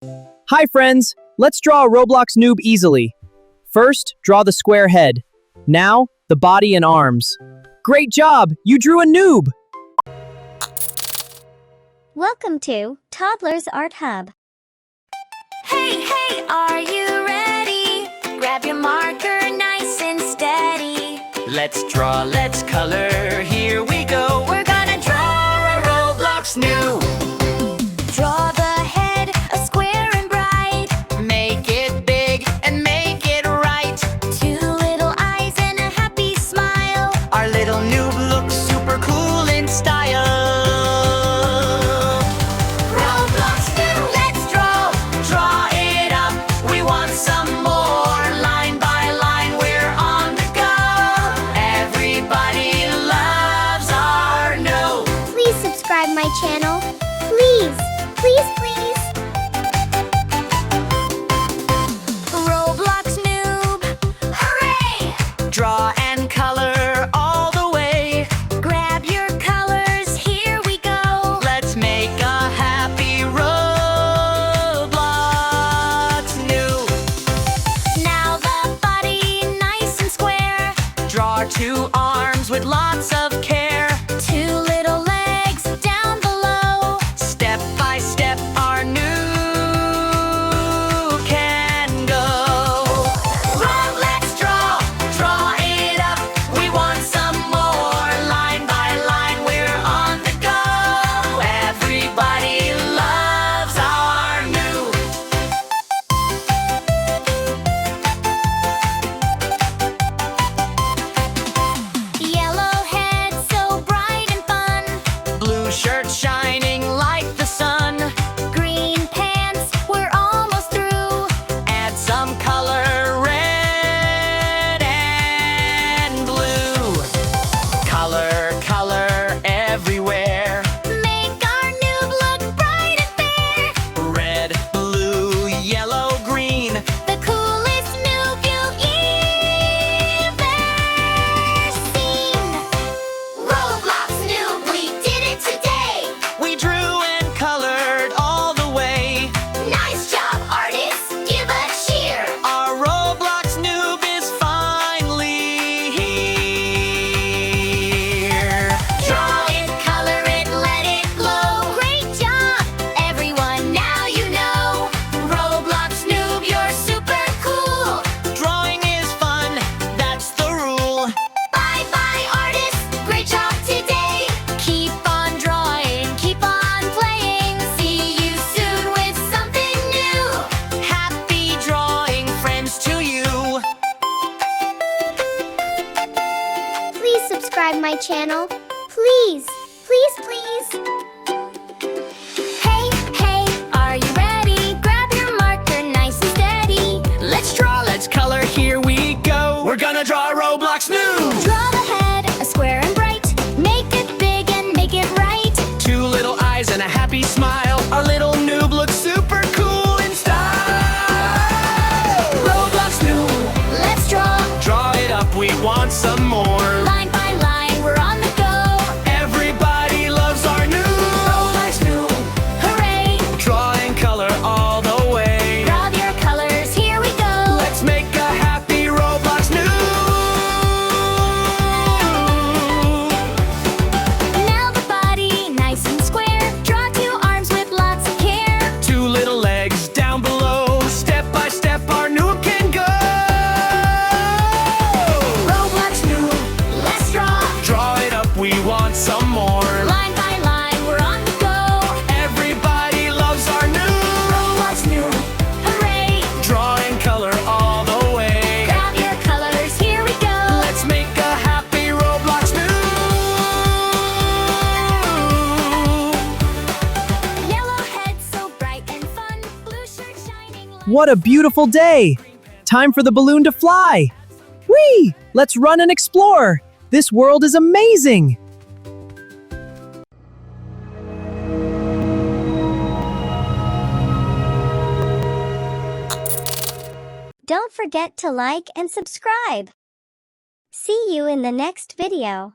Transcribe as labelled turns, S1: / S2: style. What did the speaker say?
S1: Hi friends, let's draw a Roblox Noob easily. First, draw the square head. Now, the body and arms. Great job! You drew a noob!
S2: Welcome to Toddlers Art Hub.
S3: Hey, hey, are you ready? Grab your marker nice and steady.
S4: Let's draw, let's color, here we go.
S3: We're gonna draw a Roblox Noob. Draw the head, a square and bright.
S4: Make it big and make it right.
S3: Two little eyes and a happy smile.
S4: Our little noob looks super cool in style.
S3: Roblox Noob, let's draw it up. We want some more. Line by line, we're on the go.
S4: Everybody loves our noob.
S2: Please subscribe my channel. Please, please, please.
S3: Roblox Noob, hooray!
S4: Draw and color all the way.
S3: Grab your colors, here we go.
S4: Let's make a happy Roblox noob.
S3: Now the body nice and square.
S4: Draw two arms with lots of care.
S3: Two little legs down below.
S4: Step by step, our noob can go.
S3: Let's draw it up. We want some more. Line by line, we're on the go.
S4: Everybody loves our noob.
S3: Yellow head, so bright and fun.
S4: Blue shirt shining like the sun.
S3: Green pants, we're almost through.
S4: Add some color, red and blue. Color, color everywhere.
S3: Make our noob look bright and fair.
S4: Red, blue, yellow, green.
S3: The coolest noob you've ever seen. Roblox Noob, we did it today.
S4: We drew and colored all the way.
S3: Nice job, artists. Give a cheer.
S4: Our Roblox noob is finally here.
S3: Draw it, color it, let it glow. Great job, everyone. Now you know. Roblox Noob, you're super cool.
S4: Drawing is fun, that's the rule.
S3: Bye bye, artists. Great job today. Keep on drawing, keep on playing. See you soon with something new.
S4: Happy drawing, friends, to you.
S2: Please subscribe my channel. Please, please, please.
S3: Hey, hey, are you ready? Grab your marker nice and steady.
S4: Let's draw, let's color, here we go. We're gonna draw a Roblox noob.
S3: Draw the head, a square and bright. Make it big and make it right.
S4: Two little eyes and a happy smile. Our little noob looks super cool in style. Roblox noob,
S3: Let's draw.
S4: draw it up, we want some more.
S3: Line by line, we're on the go.
S4: Everybody loves our noob. Roblox noob,
S3: Hooray!
S4: draw and color all the way.
S3: Grab your colors, here we go.
S4: Let's make a happy Roblox noob.
S3: Now the body nice and square. Draw two arms with lots of care.
S4: Two little legs down below. Step by step, our noob can go.
S3: Roblox Noob, let's draw.
S4: Draw it up, we want some more.
S3: Line by line, we're on the go.
S4: Everybody loves our noob.
S3: Roblox Noob, hooray!
S4: Draw and color all the way.
S3: Grab your colors, here we go.
S4: Let's make a happy Roblox noob.
S3: Yellow head, so bright and fun. Blue shirt shining like
S1: What a beautiful day! Time for the balloon to fly! Whee! Let's run and explore! This world is amazing!
S2: Don't forget to like and subscribe. See you in the next video.